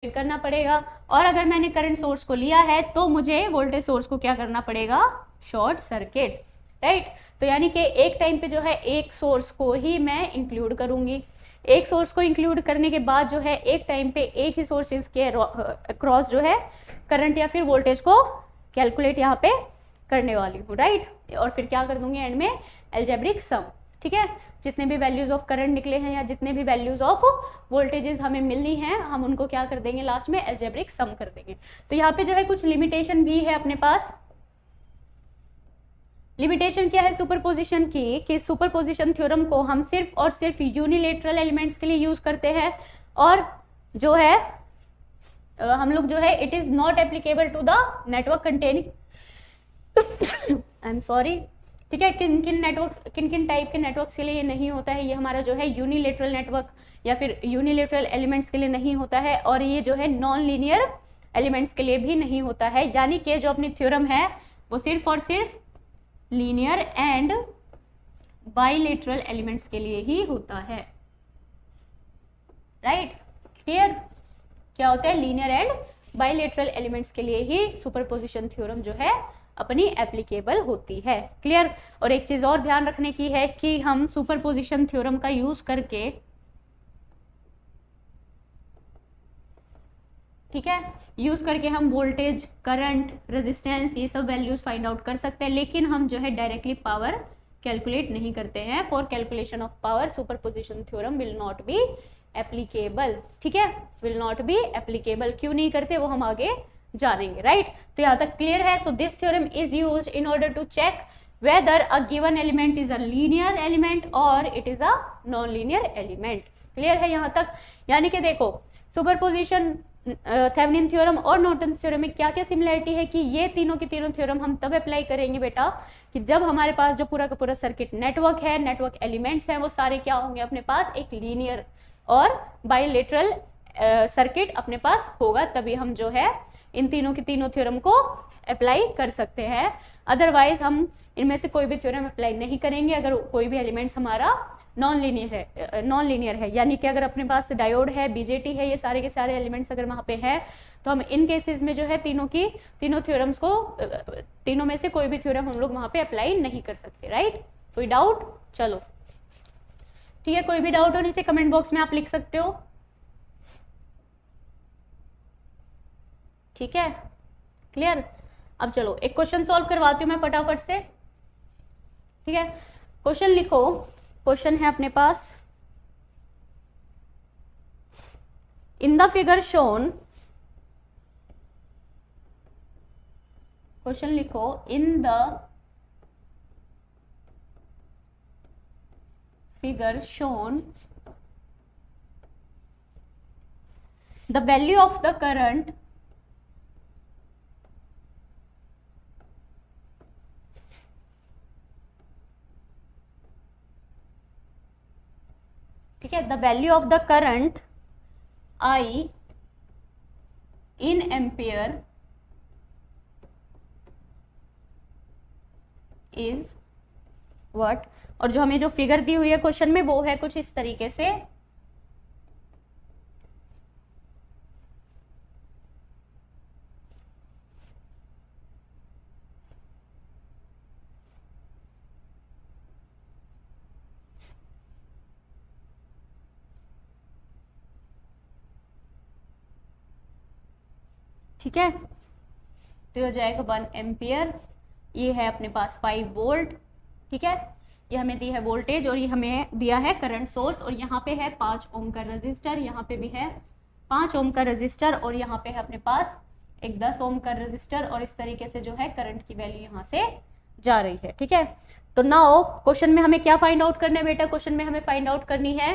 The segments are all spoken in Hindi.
करना पड़ेगा, और अगर मैंने करंट सोर्स को लिया है तो मुझे वोल्टेज सोर्स को क्या करना पड़ेगा, शॉर्ट सर्किट, राइट। तो यानी कि एक टाइम पे जो है एक सोर्स को ही मैं इंक्लूड करूंगी। एक सोर्स को इंक्लूड करने के बाद जो है एक टाइम पे एक ही सोर्सेज के अक्रॉस जो है करंट या फिर वोल्टेज को कैलकुलेट यहाँ पे करने वाली हूँ, राइट। और फिर क्या कर दूंगी एंड में, अलजेब्रिक सम, ठीक है। जितने भी वैल्यूज ऑफ करंट निकले हैं या जितने भी वैल्यूज ऑफ वोल्टेजेस हमें मिलनी है, हम उनको क्या कर देंगे, लास्ट में अलजेब्रिक सम कर देंगे। तो यहाँ पे जो है कुछ लिमिटेशन भी है अपने पास। लिमिटेशन क्या है सुपरपोजिशन की, कि सुपरपोजिशन थ्योरम को हम सिर्फ और सिर्फ यूनिलेटरल एलिमेंट्स के लिए यूज करते हैं, और जो है हम लोग जो है it is not applicable to the network containing I am sorry, ठीक है। किन किन नेटवर्क, किन किन टाइप के नेटवर्क्स के लिए ये नहीं होता है, ये हमारा जो है यूनिलेटरल नेटवर्क या फिर यूनिलेटरल एलिमेंट्स के लिए नहीं होता है, और ये जो है नॉन लीनियर एलिमेंट्स के लिए भी नहीं होता है। यानी कि जो अपनी थ्योरम है वो सिर्फ और सिर्फ लीनियर एंड बाइलेटरल एलिमेंट्स के लिए ही होता है, राइट, क्लियर। क्या होता है, लीनियर एंड बाइलेटरल एलिमेंट्स के लिए ही सुपरपोजिशन थ्योरम जो है अपनी एप्लीकेबल होती है, क्लियर। और एक चीज और ध्यान रखने की है कि हम सुपरपोजिशन थ्योरम का यूज करके, ठीक है, यूज करके हम वोल्टेज, करंट, रेजिस्टेंस, ये सब वैल्यूज फाइंड आउट कर सकते हैं, लेकिन हम जो है डायरेक्टली पावर कैलकुलेट नहीं करते हैं। For calculation of power superposition theorem will not be applicable, ठीक है, विल नॉट बी एप्लीकेबल। क्यों नहीं करते वो हम आगे जानेंगे, राइट। तो यहाँ तक क्लियर है। So this theorem is used in order to check whether a given element is a linear element और it is a non linear element, clear है यहाँ तक। यानी कि देखो सुपरपोजिशन, थेवेनिन थ्योरम और नॉर्टन्स थ्योरम में क्या क्या सिमिलरिटी है, कि ये तीनों की तीनों थ्योरम हम तब अप्लाई करेंगे बेटा कि जब हमारे पास जो पूरा का पूरा सर्किट नेटवर्क है, नेटवर्क एलिमेंट्स हैं, वो सारे क्या होंगे अपने पास, एक लीनियर और बाइलेटरल सर्किट अपने पास होगा, तभी हम जो है इन तीनों की तीनों थ्योरम को अप्लाई कर सकते हैं। अदरवाइज हम इनमें से कोई भी थ्योरम अप्लाई नहीं करेंगे अगर कोई भी एलिमेंट्स हमारा नॉन लीनियर है। यानी कि अगर अपने पास डायोड है, बीजेटी है, ये सारे के सारे एलिमेंट्स अगर वहां पे है, तो हम इन केसेस में जो है तीनों थ्योरम्स को, तीनों में से कोई भी थ्योरम हम लोग वहां पे अप्लाई नहीं कर सकते, राइट। कोई डाउट, चलो ठीक है, कोई भी डाउट हो नीचे कमेंट बॉक्स में आप लिख सकते हो, ठीक है, क्लियर। अब चलो एक क्वेश्चन सॉल्व करवाती हूँ मैं फटाफट से, ठीक है। क्वेश्चन लिखो, क्वेश्चन है अपने पास, in the figure shown, question लिखो, in the figure shown the value of the current ठीक है, the value of the current I in ampere is what, और जो हमें जो फिगर दी हुई है क्वेश्चन में वो है कुछ इस तरीके से, ठीक है। तो हो जाएगा 1 एम्पियर, ये है अपने पास 5 वोल्ट, ठीक है, ये हमें दी है वोल्टेज और ये हमें दिया है करंट सोर्स, और यहाँ पे है 5 ओम का रजिस्टर, यहाँ पे भी है 5 ओम का रजिस्टर, और यहाँ पे है अपने पास एक 10 ओम का रजिस्टर, और इस तरीके से जो है करंट की वैल्यू यहाँ से जा रही है, ठीक है। तो नाउ क्वेश्चन में हमें क्या फाइंड आउट करना है बेटा, क्वेश्चन में हमें फाइंड आउट करनी है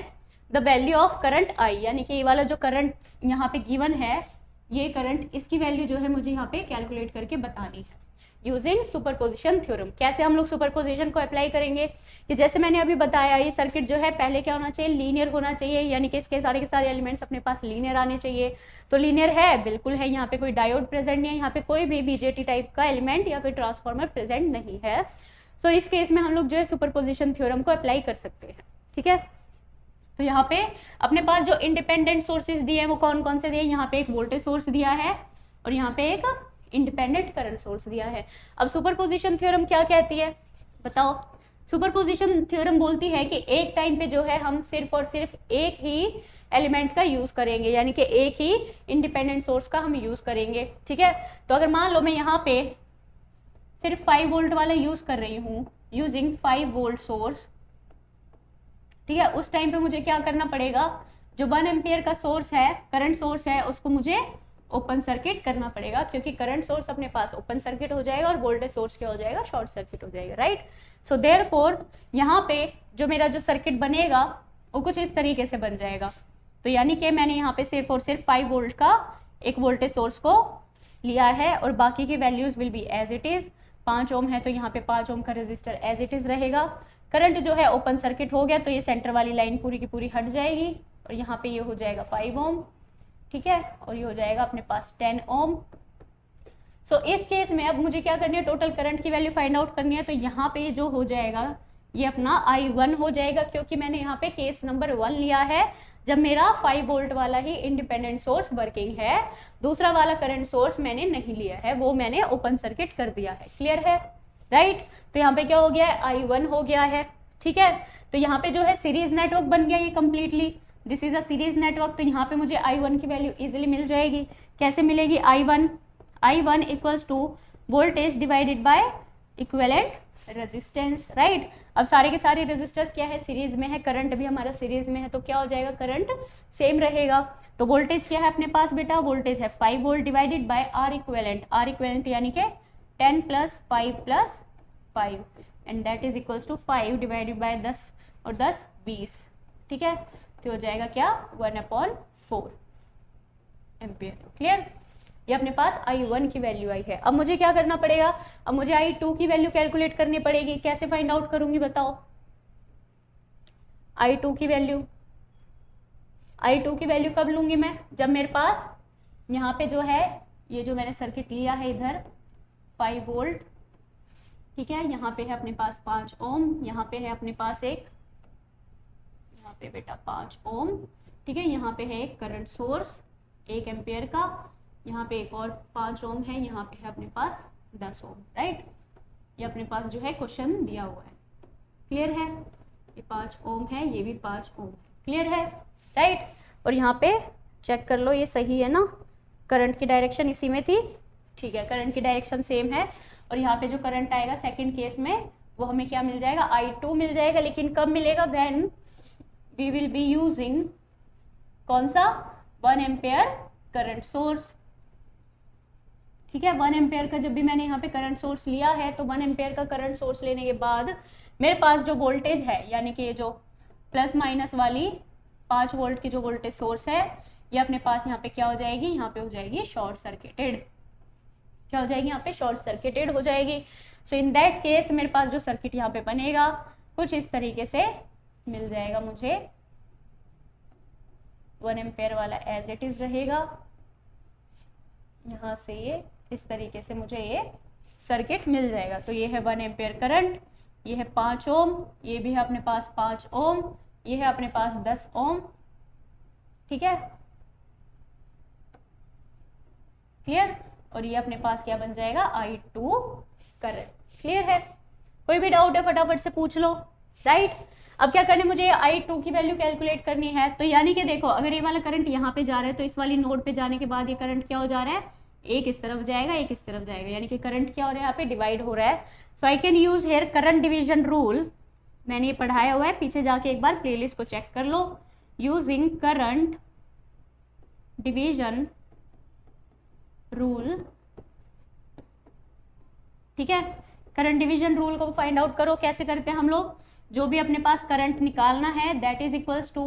the value of current I, यानी कि ये वाला जो करंट यहाँ पे गिवन है, ये करंट, इसकी वैल्यू जो है मुझे यहाँ पे कैलकुलेट करके बतानी है यूजिंग सुपरपोजिशन थ्योरम। कैसे हम लोग सुपरपोजिशन को अप्लाई करेंगे, कि जैसे मैंने अभी बताया ये सर्किट जो है पहले क्या होना चाहिए, लीनियर होना चाहिए, यानी कि इसके सारे के सारे एलिमेंट्स अपने पास लीनियर आने चाहिए। तो लीनियर है, बिल्कुल है, यहाँ पे कोई डायोड प्रेजेंट नहीं है, यहाँ पे कोई भी बीजेटी टाइप का एलिमेंट या फिर ट्रांसफॉर्मर प्रेजेंट नहीं है। सो इस केस में हम लोग जो है सुपरपोजिशन थ्योरम को अप्लाई कर सकते हैं, ठीक है। तो यहाँ पे अपने पास जो इंडिपेंडेंट सोर्सेज दिए हैं वो कौन कौन से दिए हैं, यहाँ पे एक वोल्टेज सोर्स दिया है और यहाँ पे एक इंडिपेंडेंट करंट सोर्स दिया है। अब सुपरपोजिशन थ्योरम क्या कहती है बताओ? सुपरपोजिशन थ्योरम बोलती है कि एक टाइम पे जो है हम सिर्फ और सिर्फ एक ही एलिमेंट का यूज करेंगे, यानी कि एक ही इंडिपेंडेंट सोर्स का हम यूज करेंगे, ठीक है। तो अगर मान लो मैं यहाँ पे सिर्फ 5 वोल्ट वाला यूज कर रही हूँ, यूजिंग 5 वोल्ट सोर्स, ठीक है, उस टाइम पे मुझे क्या करना पड़ेगा, जो 1 एम्पियर का सोर्स है, करंट सोर्स है, उसको मुझे ओपन सर्किट करना पड़ेगा, क्योंकि करंट सोर्स अपने पास ओपन सर्किट हो जाएगा और वोल्टेज सोर्स क्या हो जाएगा, शॉर्ट सर्किट हो जाएगा, राइट। सो देयरफॉर यहाँ पे जो मेरा जो सर्किट बनेगा वो कुछ इस तरीके से बन जाएगा। तो यानी कि मैंने यहाँ पे सिर्फ और सिर्फ 5 वोल्ट का एक वोल्टेज सोर्स को लिया है और बाकी की values will be as it is. 5 ohm है तो यहाँ पे 5 ओम का रेजिस्टर एज इट इज रहेगा। करंट जो है ओपन सर्किट हो गया तो ये सेंटर वाली लाइन पूरी की पूरी हट जाएगी और यहाँ पे ये हो जाएगा 5 ओम, ठीक है, और ये हो जाएगा अपने पास 10 ओम। सो इस केस में अब मुझे क्या करनी है, टोटल करंट की वैल्यू फाइंड आउट करनी है। तो यहाँ पे जो हो जाएगा ये अपना I1 हो जाएगा, क्योंकि मैंने यहाँ पे केस नंबर 1 लिया है जब मेरा 5 वोल्ट वाला ही इंडिपेंडेंट सोर्स वर्किंग है, दूसरा वाला करंट सोर्स मैंने नहीं लिया है, वो मैंने ओपन सर्किट कर दिया है। क्लियर है, राइट। तो यहाँ पे क्या हो गया है, I1 हो गया है, ठीक है। तो यहाँ पे जो है सीरीज नेटवर्क बन गया ये completely, this is a series network. तो यहाँ पे मुझे I1 की वैल्यू इजिली मिल जाएगी। कैसे मिलेगी, I1 equals to voltage divided by equivalent resistance, right. अब सारे के सारे रेजिस्टर्स क्या है, सीरीज में है, करंट भी हमारा सीरीज में है, तो क्या हो जाएगा, करंट सेम रहेगा। तो वोल्टेज क्या है अपने पास बेटा, वोल्टेज है 5 volt divided by R equivalent यानी कि 10 + 5 + 5 and that is equals to 5 divided by 10 और 10 20, ठीक है। तो हो जाएगा क्या, 1/4 एम्पियर। क्लियर, ये अपने पास I1 की वैल्यू आई है। अब मुझे क्या करना पड़ेगा, अब मुझे I2 की वैल्यू कैलकुलेट करनी पड़ेगी। कैसे फाइंड आउट करूंगी बताओ, I2 की वैल्यू कब लूंगी मैं, जब मेरे पास यहाँ पे जो है ये जो मैंने सर्किट लिया है इधर 5 वोल्ट, ठीक है, यहाँ पे है अपने पास 5 ओम, यहाँ पे है अपने पास एक, यहाँ पे बेटा 5 ओम, ठीक है, यहाँ पे है एक करंट सोर्स 1 एम्पियर का, यहाँ पे एक और 5 ओम है, यहाँ पे है अपने पास 10 ओम, राइट। ये अपने पास जो है क्वेश्चन दिया हुआ है। क्लियर है, ये 5 ओम है, ये भी 5 ओम, क्लियर है, राइट। और यहाँ पे चेक कर लो ये सही है ना, करंट की डायरेक्शन इसी में थी, ठीक है, करंट की डायरेक्शन सेम है। और यहाँ पे जो करंट आएगा सेकेंड केस में वो हमें क्या मिल जाएगा, I2 मिल जाएगा। लेकिन कब मिलेगा, when we will be using कौन सा, 1 एम्पियर करंट सोर्स, ठीक है। 1 एम्पियर का जब भी मैंने यहाँ पे करंट सोर्स लिया है तो 1 एम्पियर का करंट सोर्स लेने के बाद मेरे पास जो वोल्टेज है, यानी कि ये जो प्लस माइनस वाली 5 वोल्ट की जो वोल्टेज सोर्स है, ये अपने पास यहाँ पे क्या हो जाएगी, यहाँ पे हो जाएगी शॉर्ट सर्किटेड। क्या हो जाएगी, यहाँ पे शॉर्ट सर्किटेड हो जाएगी। सो इन दैट केस मेरे पास जो सर्किट यहाँ पे बनेगा कुछ इस तरीके से मिल जाएगा मुझे, 1 एम्पियर वाला एज इट इज रहेगा, यहाँ से ये इस तरीके से मुझे ये सर्किट मिल जाएगा। तो ये है 1 एम्पियर करंट, ये है 5 ओम, ये भी है अपने पास 5 ओम, ये है अपने पास 10 ओम, ठीक है, क्लियर। और ये अपने पास क्या बन जाएगा, I2 करंट। क्लियर है, कोई भी डाउट है फटाफट से पूछ लो, राइट। अब क्या करना है, मुझे I2 की वैल्यू कैलकुलेट करनी है। तो यानी कि देखो, अगर ये वाला करंट यहाँ पे जा रहा है तो इस वाली नोड पे जाने के बाद ये करंट क्या हो जा रहा है, एक इस तरफ जाएगा, एक इस तरफ जाएगा, यानी कि करंट क्या हो रहा है, यहाँ पे डिवाइड हो रहा है। So I can use here current division rule, मैंने ये पढ़ाया हुआ है, पीछे जाके एक बार प्लेलिस्ट को चेक कर लो। यूजिंग करंट डिवीजन रूल, ठीक है, करंट डिवीजन रूल को फाइंड आउट करो। कैसे करते हैं हम लोग, जो भी अपने पास करंट निकालना है that is equals to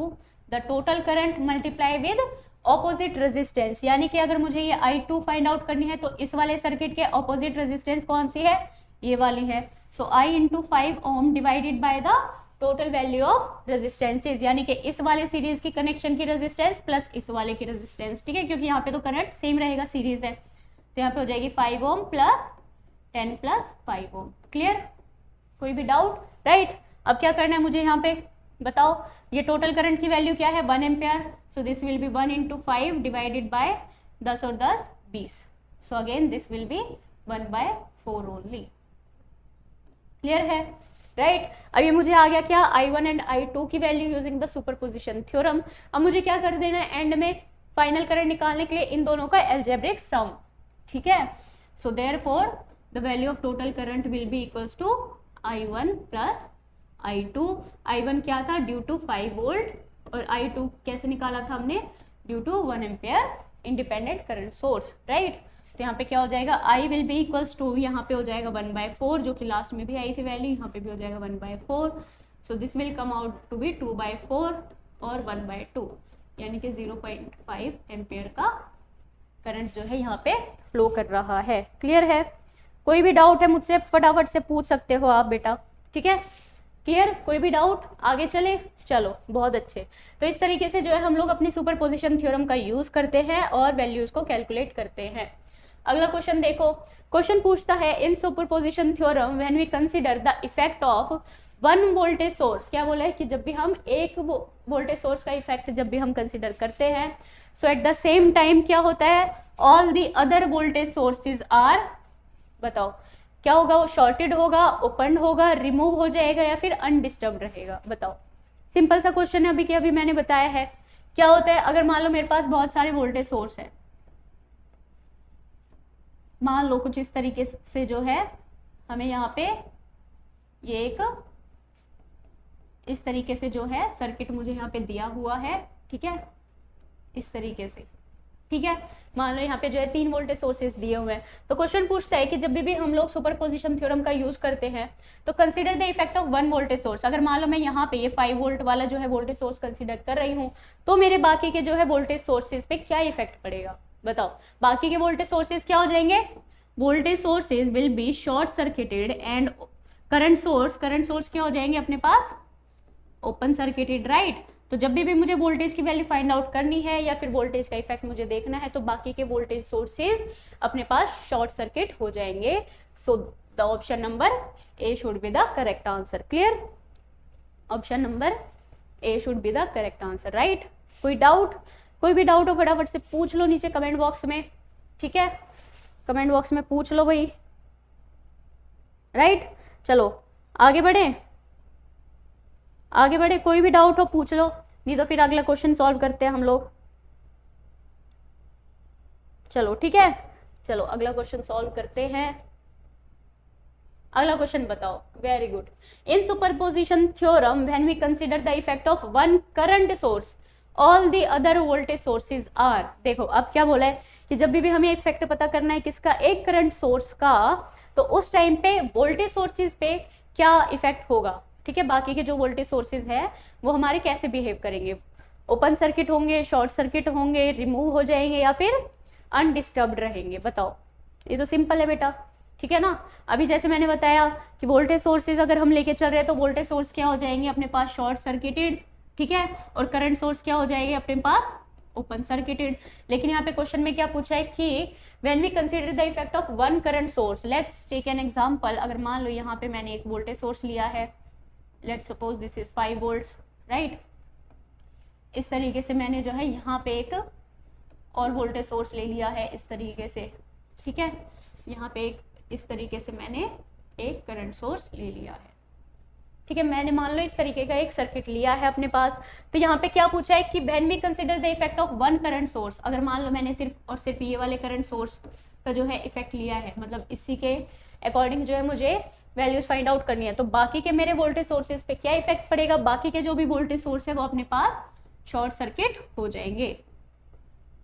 the total current multiply with opposite resistance. यानी कि अगर मुझे ये I2 फाइंड आउट करनी है तो इस वाले सर्किट के ऑपोजिट रेजिस्टेंस कौन सी है, ये वाली है। So I × 5 ohm divided by the total value of resistances, यानी कि इस वाले सीरीज की कनेक्शन की रेजिस्टेंस प्लस इस वाले की रेजिस्टेंस, ठीक है, क्योंकि यहाँ पे तो करंट सेम रहेगा, सीरीज है, तो यहाँ पे हो जाएगी 5 ओम प्लस 10 + 5 ओम। क्लियर, कोई भी डाउट, राइट। अब क्या करना है मुझे, यहाँ पे बताओ ये टोटल करंट की वैल्यू क्या है 1 ampere, so this will B 1 × 5 divided by 10 और 10 20, so again this will B 1/4 only. Clear है, राइट। अब ये मुझे आ गया क्या I1 एंड I2 की value using the superposition theorem. अब मुझे क्या कर देना है एंड में फाइनल करंट निकालने के लिए इन दोनों का एल्जेब्रिक सम, ठीक है। So therefore the value of total current will be equals to I1 plus I2। I1 क्या था ड्यू टू 5 वोल्ट और I2 कैसे निकाला था हमने due to 1 ampere independent current source, right. तो यहाँ पे क्या हो जाएगा I will be equals to, यहाँ पे हो जाएगा 1/4 जो कि लास्ट में भी आई थी वैल्यू, यहाँ पे भी हो जाएगा 1/4, so this will come out to be 2/4 और 1/2, यानी कि 0.5 एम्पियर का करंट जो है यहाँ पे फ्लो कर रहा है। क्लियर है, कोई भी डाउट है मुझसे फटाफट से पूछ सकते हो आप बेटा, ठीक है। क्लियर, कोई भी डाउट, आगे चले, चलो बहुत अच्छे। तो इस तरीके से जो है हम लोग अपनी सुपरपोजिशन थ्योरम का यूज करते हैं और वैल्यूज को कैलकुलेट करते हैं। अगला क्वेश्चन देखो, क्वेश्चन पूछता है in superposition theorem when we consider the effect of 1 voltage source. क्या बोला है कि जब भी हम एक वोल्टेज सोर्स का इफेक्ट जब भी हम कंसीडर करते हैं, so at the same time क्या होता है all the other voltage sources are, बताओ क्या होगा, वो शॉर्टेड होगा, ओपन होगा, रिमूव हो जाएगा या फिर अनडिस्टर्ब रहेगा। बताओ, सिंपल सा क्वेश्चन है, अभी मैंने बताया है। क्या होता है अगर मान लो मेरे पास बहुत सारे वोल्टेज सोर्स है, मान लो कुछ इस तरीके से जो है हमें यहाँ पे ये एक इस तरीके से जो है सर्किट मुझे यहाँ पे दिया हुआ है, ठीक है, इस तरीके से, ठीक है। मान लो यहाँ पे जो है 3 वोल्टेज सोर्सेज दिए हुए हैं। तो क्वेश्चन पूछता है कि जब भी हम लोग सुपरपोजिशन थ्योरम का यूज करते हैं तो consider the effect of 1 voltage source. अगर मान लो मैं यहाँ पे ये 5 वोल्ट वाला जो है वोल्टेज सोर्स कंसीडर कर रही हूँ, तो मेरे बाकी के जो है वोल्टेज सोर्सेज पे क्या इफेक्ट पड़ेगा। बताओ, बाकी के वोल्टेज सोर्सेज क्या हो जाएंगे, voltage sources will be short circuited and current source क्या हो जाएंगे अपने पास ओपन सर्किटेड, राइट। तो जब भी मुझे वोल्टेज की वैल्यू फाइंड आउट करनी है या फिर वोल्टेज का इफेक्ट मुझे देखना है तो बाकी के वोल्टेज सोर्सेज अपने पास शॉर्ट सर्किट हो जाएंगे। So the option number A should be the correct answer. Clear, option number A should be the correct answer, right. कोई डाउट, कोई भी डाउट हो फटाफट से पूछ लो नीचे कमेंट बॉक्स में, ठीक है, कमेंट बॉक्स में पूछ लो भाई, राइट। चलो आगे बढ़े, आगे बढ़े, कोई भी डाउट हो पूछ लो, नहीं तो फिर अगला क्वेश्चन सॉल्व करते हैं हम लोग। चलो ठीक है, चलो अगला क्वेश्चन सॉल्व करते हैं। अगला क्वेश्चन बताओ, very good. In superposition theorem when we consider the effect of 1 current source all the other voltage sources are. देखो अब क्या बोला है कि जब भी हमें इफेक्ट पता करना है किसका, एक करंट सोर्स का, तो उस टाइम पे वोल्टेज सोर्सेज पे क्या इफेक्ट होगा, ठीक है। बाकी के जो वोल्टेज सोर्सेज है वो हमारे कैसे बिहेव करेंगे, ओपन सर्किट होंगे, शॉर्ट सर्किट होंगे, रिमूव हो जाएंगे या फिर अनडिस्टर्ब्ड रहेंगे। बताओ, ये तो सिंपल है बेटा, ठीक है ना। अभी जैसे मैंने बताया कि वोल्टेज सोर्सेज अगर हम लेके चल रहे हैं तो वोल्टेज सोर्स क्या हो जाएंगे अपने पास शॉर्ट सर्किटेड, ठीक है, और करंट सोर्स क्या हो जाएंगे अपने पास ओपन सर्किटेड। लेकिन यहाँ पे क्वेश्चन में क्या पूछा है कि when we consider the effect of 1 current source, let's take an example. अगर मान लो यहाँ पे मैंने एक वोल्टेज सोर्स लिया है, let's suppose this is 5 volts, right. इस तरीके से मैंने जो है यहाँ पे एक और वोल्टेज सोर्स ले लिया है इस तरीके से, ठीक है। यहाँ पे एक इस तरीके से मैंने एक करंट सोर्स ले लिया है, ठीक है। मैंने मान लो इस तरीके का एक सर्किट लिया है अपने पास। तो यहाँ पे क्या पूछा है कि when we consider the effect of 1 current source. अगर मान लो मैंने सिर्फ और सिर्फ ये वाले करंट सोर्स का जो है इफेक्ट लिया है, मतलब इसी के अकॉर्डिंग जो है मुझे वैल्यूज फाइंड आउट करनी है, तो बाकी के मेरे वोल्टेज सोर्सेज पे क्या इफेक्ट पड़ेगा, बाकी के जो भी वोल्टेज सोर्स है वो अपने पास शॉर्ट सर्किट हो जाएंगे।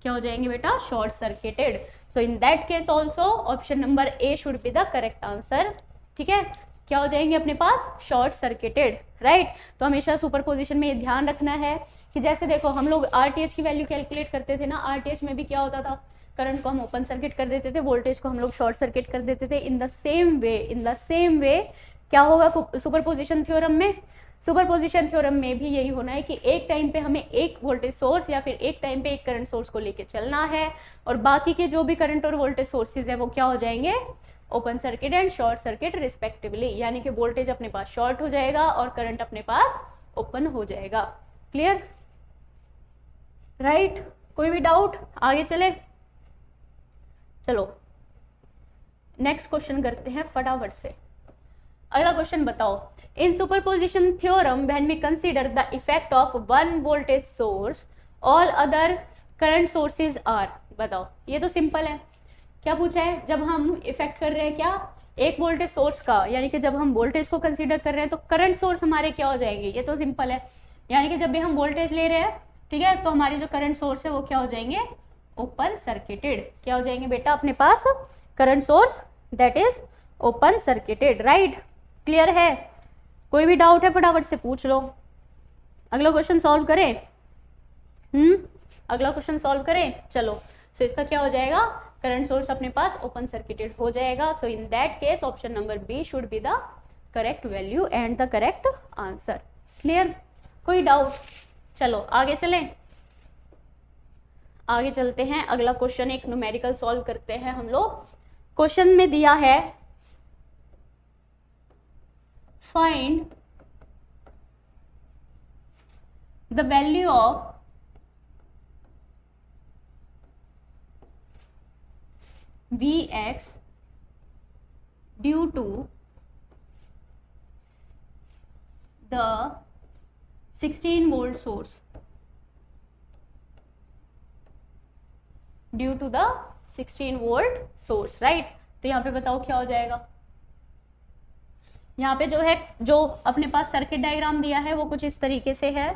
क्या हो जाएंगे बेटा, short circuited. So in that case also option number A should be the correct answer, ठीक है। क्या हो जाएंगे अपने पास शॉर्ट सर्किटेड, राइट। तो हमेशा सुपरपोजिशन में ये ध्यान रखना है कि जैसे देखो हम लोग आरटीएच की वैल्यू कैलकुलेट करते थे ना, आरटीएच में भी क्या होता था, करंट को हम ओपन सर्किट कर देते थे, वोल्टेज को हम लोग शॉर्ट सर्किट कर देते थे। इन द सेम वे क्या होगा सुपरपोजिशन थ्योरम में, सुपरपोजिशन थ्योरम में भी यही होना है कि एक टाइम पे हमें एक वोल्टेज सोर्स या फिर एक टाइम पे एक करंट सोर्स को लेके चलना है, और बाकी के जो भी करंट और वोल्टेज सोर्सेज है वो क्या हो जाएंगे open circuit and short circuit respectively, यानी कि वोल्टेज अपने पास शॉर्ट हो जाएगा और करंट अपने पास ओपन हो जाएगा। Clear, right? कोई भी डाउट? आगे चले, चलो नेक्स्ट क्वेश्चन करते हैं फटाफट से। अगला क्वेश्चन बताओ, in superposition theorem when we consider the effect of one voltage source all other current sources are. बताओ, ये तो सिंपल है। क्या पूछा है? जब हम इफेक्ट कर रहे हैं क्या, एक वोल्टेज सोर्स का, यानी कि जब हम वोल्टेज को कंसीडर कर रहे हैं तो करंट सोर्स हमारे क्या हो जाएंगे? ये तो सिंपल है, यानी कि जब भी हम वोल्टेज ले रहे हैं, ठीक है, तो हमारी जो करंट सोर्स है वो क्या हो जाएंगे? Open circuited. क्या हो जाएंगे बेटा अपने पास? Current source that is open circuited, right? Clear है? कोई भी डाउट है फटाफट से पूछ लो। अगला क्वेश्चन सॉल्व करें? अगला क्वेश्चन सॉल्व करें, चलो। सो इसका क्या हो जाएगा? करंट सोर्स अपने पास ओपन सर्किटेड हो जाएगा। So in that case option number B should be the correct value and the correct answer. Clear? कोई डाउट? चलो आगे चलें, आगे चलते हैं। अगला क्वेश्चन एक न्यूमेरिकल सॉल्व करते हैं हम लोग। क्वेश्चन में दिया है find the value of Vx due to the 16 volt source, due to the 16 volt source, right? तो यहाँ पे बताओ क्या हो जाएगा? यहाँ पे जो है, जो अपने पास सर्किट डायग्राम दिया है वो कुछ इस तरीके से है।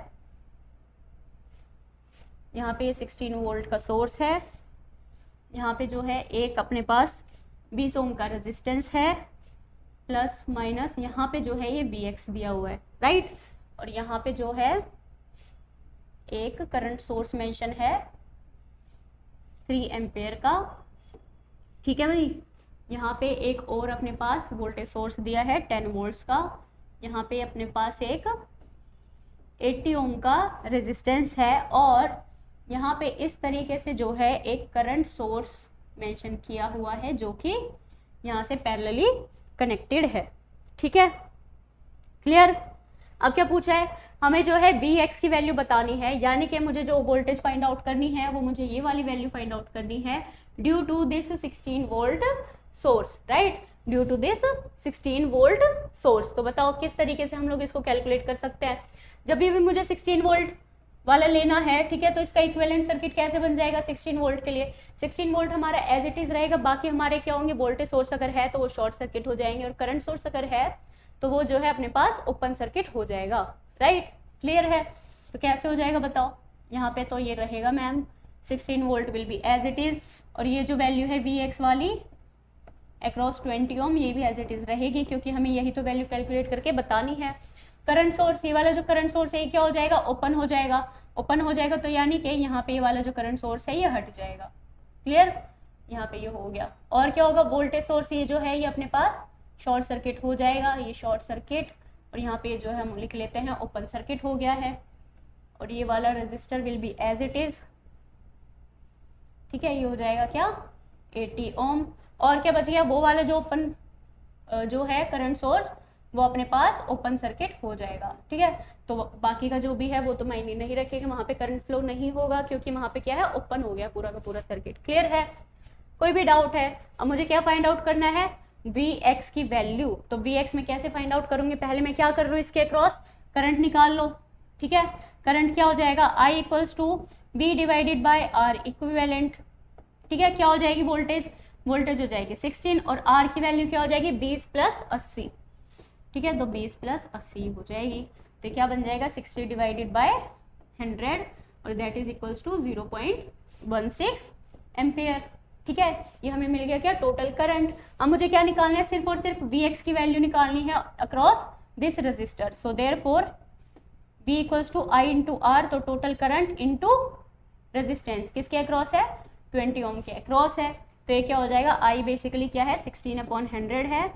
यहाँ पे 16 वोल्ट का सोर्स है, यहाँ पे जो है एक अपने पास 20 ओम का रेजिस्टेंस है, प्लस माइनस यहाँ पे जो है ये Vx दिया हुआ है, राइट? और यहाँ पे जो है एक करंट सोर्स मेंशन है 3 एम्पेयर का, ठीक है भाई? यहाँ पे एक और अपने पास वोल्टेज सोर्स दिया है 10 वोल्ट्स का, यहाँ पे अपने पास एक 80 ओम का रेजिस्टेंस है, और यहाँ पे इस तरीके से जो है एक करंट सोर्स मेंशन किया हुआ है जो कि यहाँ से पैरेलली कनेक्टेड है, ठीक है? क्लियर? अब क्या पूछा है? हमें जो है Vx की वैल्यू बतानी है, यानी कि मुझे जो वोल्टेज फाइंड आउट करनी है वो मुझे ये वाली वैल्यू फाइंड आउट करनी है due to this 16 volt source, right? Due to this 16 volt source. तो बताओ किस तरीके से हम लोग इसको कैलकुलेट कर सकते हैं? जब भी मुझे 16 वोल्ट वाला लेना है, ठीक है, तो इसका इक्विवेलेंट सर्किट कैसे बन जाएगा 16 वोल्ट के लिए? 16 वोल्ट हमारा एज इट इज रहेगा, बाकी हमारे क्या होंगे? वोल्टेज सोर्स अगर है तो वो शॉर्ट सर्किट हो जाएंगे, और करंट सोर्स अगर है तो वो जो है अपने पास ओपन सर्किट हो जाएगा, राइट? क्लियर है? तो कैसे हो जाएगा बताओ? यहाँ पे तो ये रहेगा ma'am 16 volt will be as it is, और ये जो वैल्यू है Vx वाली अक्रॉस 20 ओम ये भी एज इट इज रहेगी, क्योंकि हमें यही तो वैल्यू कैलकुलेट करके बतानी है। करंट सोर्स, ये वाला जो करंट सोर्स है ये क्या हो जाएगा? ओपन हो जाएगा। ओपन हो जाएगा तो यानी कि यहाँ पे ये वाला जो करंट सोर्स है ये हट जाएगा। क्लियर? यहाँ पे ये हो गया। और क्या होगा? वोल्टेज सोर्स ये जो है ये अपने पास शॉर्ट सर्किट हो जाएगा, ये शॉर्ट सर्किट, और यहाँ पे जो है हम लिख लेते हैं ओपन सर्किट हो गया है, और ये वाला resistor will be as it is, ठीक है? ये हो जाएगा क्या? 80 ओम। और क्या बच गया? वो वाला जो ओपन जो है करंट सोर्स वो अपने पास ओपन सर्किट हो जाएगा, ठीक है? तो बाकी का जो भी है वो तो मायने नहीं रखेगा, वहाँ पे करंट फ्लो नहीं होगा, क्योंकि वहाँ पे क्या है? ओपन हो गया पूरा का पूरा सर्किट। क्लियर है? कोई भी डाउट है? अब मुझे क्या फाइंड आउट करना है? Vx की वैल्यू। तो Vx में कैसे फाइंड आउट करूंगी? पहले मैं क्या कर रही हूँ, इसके अक्रॉस करंट निकाल लो, ठीक है? करंट क्या हो जाएगा? I equals to V divided by R equivalent, ठीक है? क्या हो जाएगी? वोल्टेज, वोल्टेज हो जाएगी 16, और R की वैल्यू क्या हो जाएगी? 20 प्लस 80, ठीक है? तो 20 प्लस 80 हो जाएगी, तो क्या बन जाएगा? 60 डिवाइडेड बाय 100, और that is equals to 0.16 ampere, ठीक है? ये हमें मिल गया क्या? Total current. अब मुझे क्या निकालना है? सिर्फ और सिर्फ Vx की वैल्यू निकालनी है across this resistor. So therefore V equals to I into R, तो टोटल करंट इंटू रेजिस्टेंस किसके अक्रॉस है? 20 ओम के अक्रॉस है। तो ये क्या हो जाएगा? I बेसिकली क्या है? 16/100 है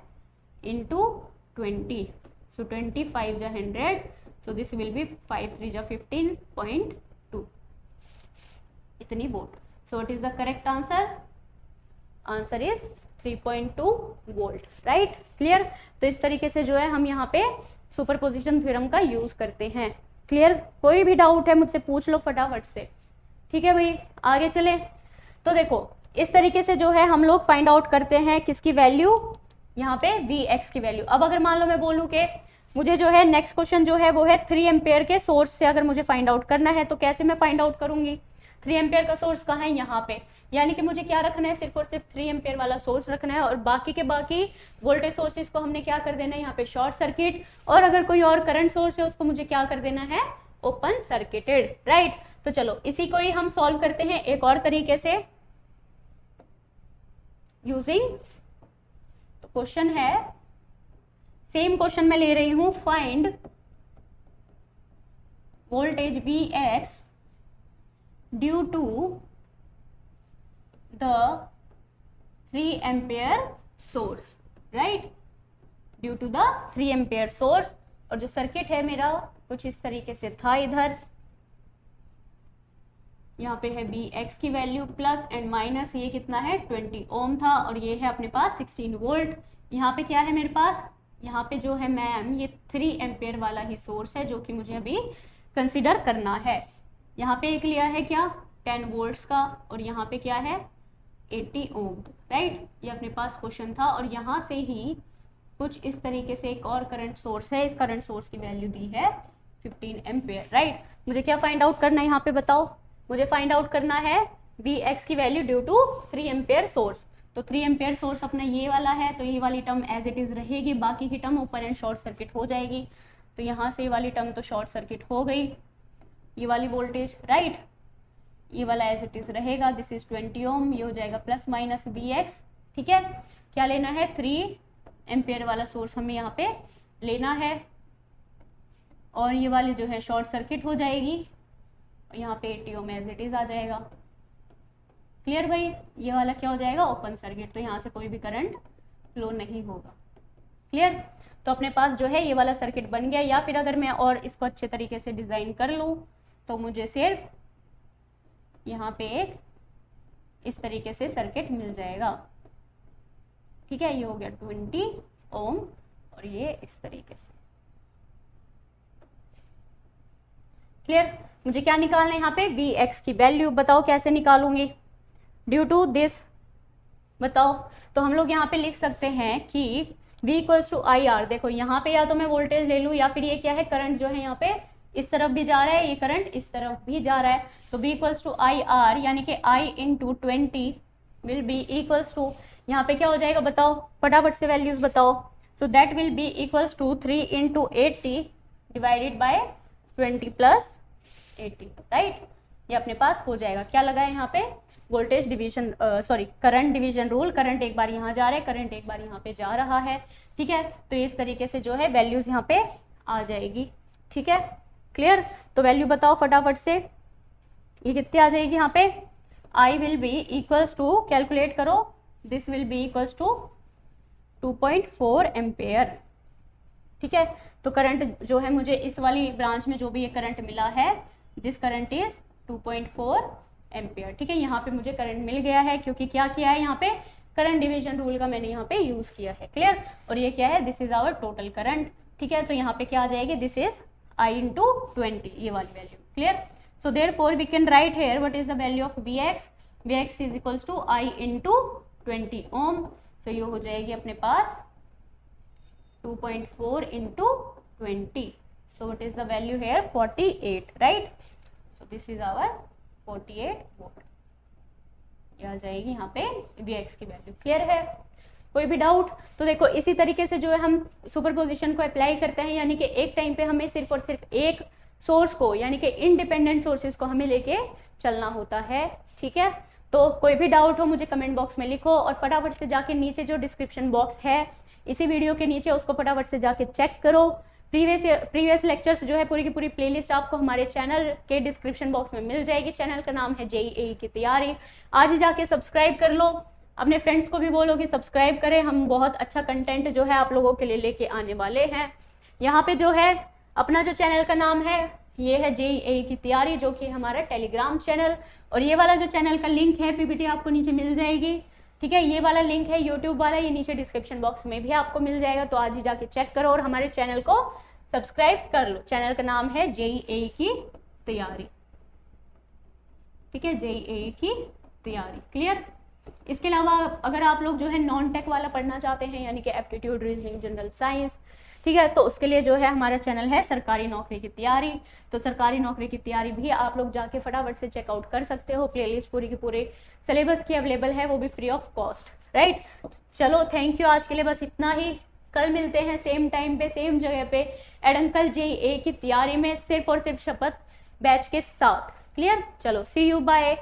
इंटू 20, सो 25 जा 100, सो दिस विल बी 5 3 जा 15.2 इतनी volt. So what is the correct answer? Answer is 3.2 volt, right? Clear? तो इस तरीके से जो है हम यहाँ पे सुपरपोजिशन थ्योरम का यूज करते हैं। क्लियर? कोई भी डाउट है मुझसे पूछ लो फटाफट से। ठीक है भाई, आगे चले। तो देखो इस तरीके से जो है हम लोग फाइंड आउट करते हैं किसकी वैल्यू, यहाँ पे Vx की वैल्यू। अब अगर मान लो मैं बोलूँ कि मुझे जो है नेक्स्ट क्वेश्चन जो है वो है 3 एम्पेयर के सोर्स से अगर मुझे फाइंड आउट करना है, तो कैसे मैं फाइंड आउट करूंगी? 3 एम्पेयर का सोर्स कहाँ है? यहाँ पे। यानी कि मुझे क्या रखना है? सिर्फ और सिर्फ 3 एम्पेयर वाला सोर्स रखना है, और बाकी के बाकी वोल्टेज सोर्सेज को हमने क्या कर देना है? यहाँ पे शॉर्ट सर्किट, और अगर कोई और करंट सोर्स है उसको मुझे क्या कर देना है? Open circuited, right. तो चलो इसी को ही हम सॉल्व करते हैं एक और तरीके से यूजिंग। तो क्वेश्चन है, सेम क्वेश्चन मैं ले रही हूं, find voltage Vx due to the 3 ampere source, right, due to the 3 ampere source. और जो सर्किट है मेरा कुछ इस तरीके से था, इधर यहाँ पे है Vx की वैल्यू प्लस एंड माइनस, ये कितना है? 20 ओम था, और ये है अपने पास 16 वोल्ट। यहाँ पे क्या है मेरे पास? यहाँ पे जो है मैम ये 3 एम्पेयर वाला ही सोर्स है जो कि मुझे अभी कंसिडर करना है। यहाँ पे एक लिया है क्या? 10 वोल्ट्स का, और यहाँ पे क्या है? 80 ओम, राइट। ये अपने पास क्वेश्चन था, और यहाँ से ही कुछ इस तरीके से एक और करंट सोर्स है, इस करंट सोर्स की वैल्यू दी है 15 एम्पेयर, राइट। मुझे क्या फाइंड आउट करना है यहाँ पे बताओ? मुझे फाइंड आउट करना है Vx की value due to 3 ampere source. तो 3 एम्पेयर सोर्स अपना ये वाला है, तो ये वाली टर्म एज इट इज रहेगी, बाकी की term open and short circuit हो जाएगी। तो यहाँ से ये वाली टर्म तो शॉर्ट सर्किट हो गई, ये वाली वोल्टेज, राइट। ये वाला एज इट इज रहेगा, दिस इज 20 ओम, ये हो जाएगा प्लस माइनस Vx। ठीक है, क्या लेना है? 3 एम्पेयर वाला सोर्स हमें यहाँ पे लेना है, और ये वाली जो है शॉर्ट सर्किट हो जाएगी, यहाँ पे 80 ओम एज इट इज आ जाएगा। क्लियर भाई? ये वाला क्या हो जाएगा? ओपन सर्किट, तो यहाँ से कोई भी करंट फ्लो नहीं होगा। क्लियर? तो अपने पास जो है ये वाला सर्किट बन गया। या फिर अगर मैं और इसको अच्छे तरीके से डिजाइन कर लूँ तो मुझे सिर्फ यहाँ पे एक इस तरीके से सर्किट मिल जाएगा। ठीक है, ये हो गया 20 ओम, और ये इस तरीके से। क्लियर? मुझे क्या निकालना है यहाँ पे? Vx की वैल्यू। बताओ कैसे निकालूंगी? ड्यू टू दिस, बताओ। तो हम लोग यहाँ पे लिख सकते हैं कि V equals to I R. देखो यहाँ पे या तो मैं वोल्टेज ले लूँ, या फिर ये क्या है? करंट जो है यहाँ पे इस तरफ भी जा रहा है, ये करंट इस तरफ भी जा रहा है। तो V equals to I R, यानी कि I into 20 will be equals to, यहाँ पे क्या हो जाएगा बताओ? फटाफट से वैल्यूज बताओ। So that will be equals to 3 into 80 divided by 20 plus 80, right. ये अपने पास हो जाएगा। क्या लगा है यहाँ पे? Voltage division, sorry current division rule. Current एक बार यहाँ जा रहा है, करंट एक बार यहाँ पे जा रहा है। ठीक है, तो इस तरीके से जो है वैल्यूज यहाँ पे आ जाएगी। ठीक है, क्लियर? तो वैल्यू बताओ फटाफट से, ये कितनी आ जाएगी यहाँ पे? I will be equals to, calculate करो, this will be equals to 2.4 ampere. ठीक है, तो करंट जो है मुझे इस वाली ब्रांच में जो भी ये करंट मिला है, दिस करंट इज 2.4 एम्पेयर। ठीक है, यहाँ पे मुझे करंट मिल गया है, क्योंकि क्या किया है यहाँ पे? करंट डिवीजन रूल का मैंने यहाँ पे यूज किया है। क्लियर? और ये क्या है? This is our total current. ठीक है, तो यहाँ पे क्या आ जाएगी? दिस इज आई इंटू 20, ये वाली value. Clear? So therefore we can write here what is the value of Vx। Vx is equals to I into 20 ohm. So ये हो जाएगी अपने पास 2.4 into 20. So what is the value here? 48, right? So this is our 48 volt. ये आ जाएगी यहाँ पे Vx की वैल्यू। क्लियर है? कोई भी डाउट? तो देखो इसी तरीके से जो है हम सुपरपोजिशन को अप्लाई करते हैं, यानी कि एक टाइम पे हमें सिर्फ और सिर्फ एक सोर्स को, यानी कि इंडिपेंडेंट सोर्सेज को हमें लेके चलना होता है। ठीक है, तो कोई भी डाउट हो मुझे कमेंट बॉक्स में लिखो, और फटाफट से जाके नीचे जो डिस्क्रिप्शन बॉक्स है इसी वीडियो के नीचे, उसको फटाफट से जाके चेक करो। प्रीवियस लेक्चर्स जो है पूरी की पूरी प्लेलिस्ट आपको हमारे चैनल के डिस्क्रिप्शन बॉक्स में मिल जाएगी। चैनल का नाम है JEE की तैयारी। आज ही जाके सब्सक्राइब कर लो, अपने फ्रेंड्स को भी बोलो कि सब्सक्राइब करें। हम बहुत अच्छा कंटेंट जो है आप लोगों के लिए लेके आने वाले हैं। यहाँ पे जो है अपना जो चैनल का नाम है ये है JEE की तैयारी, जो कि हमारा टेलीग्राम चैनल, और ये वाला जो चैनल का लिंक है PPT आपको नीचे मिल जाएगी। ठीक है, ये वाला लिंक है यूट्यूब वाला, ये नीचे डिस्क्रिप्शन बॉक्स में भी आपको मिल जाएगा। तो आज ही जाके चेक करो और हमारे चैनल को सब्सक्राइब कर लो। चैनल का नाम है JEE की तैयारी, ठीक है, JEE की तैयारी। क्लियर? इसके अलावा अगर आप लोग जो है नॉन टेक वाला पढ़ना चाहते हैं, यानी कि एप्टीट्यूड, रीजनिंग, जनरल साइंस, ठीक है, तो उसके लिए जो है हमारा चैनल है सरकारी नौकरी की तैयारी। तो सरकारी नौकरी की तैयारी भी आप लोग जाके फटाफट से चेकआउट कर सकते हो। प्लेलिस्ट पूरी की पूरे सिलेबस की अवेलेबल है, वो भी फ्री ऑफ कॉस्ट, राइट। चलो थैंक यू, आज के लिए बस इतना ही। कल मिलते हैं सेम टाइम पे सेम जगह पे एडंकल JEE की तैयारी में, सिर्फ और सिर्फ शपथ बैच के साथ। क्लियर? चलो सी यू, बाय।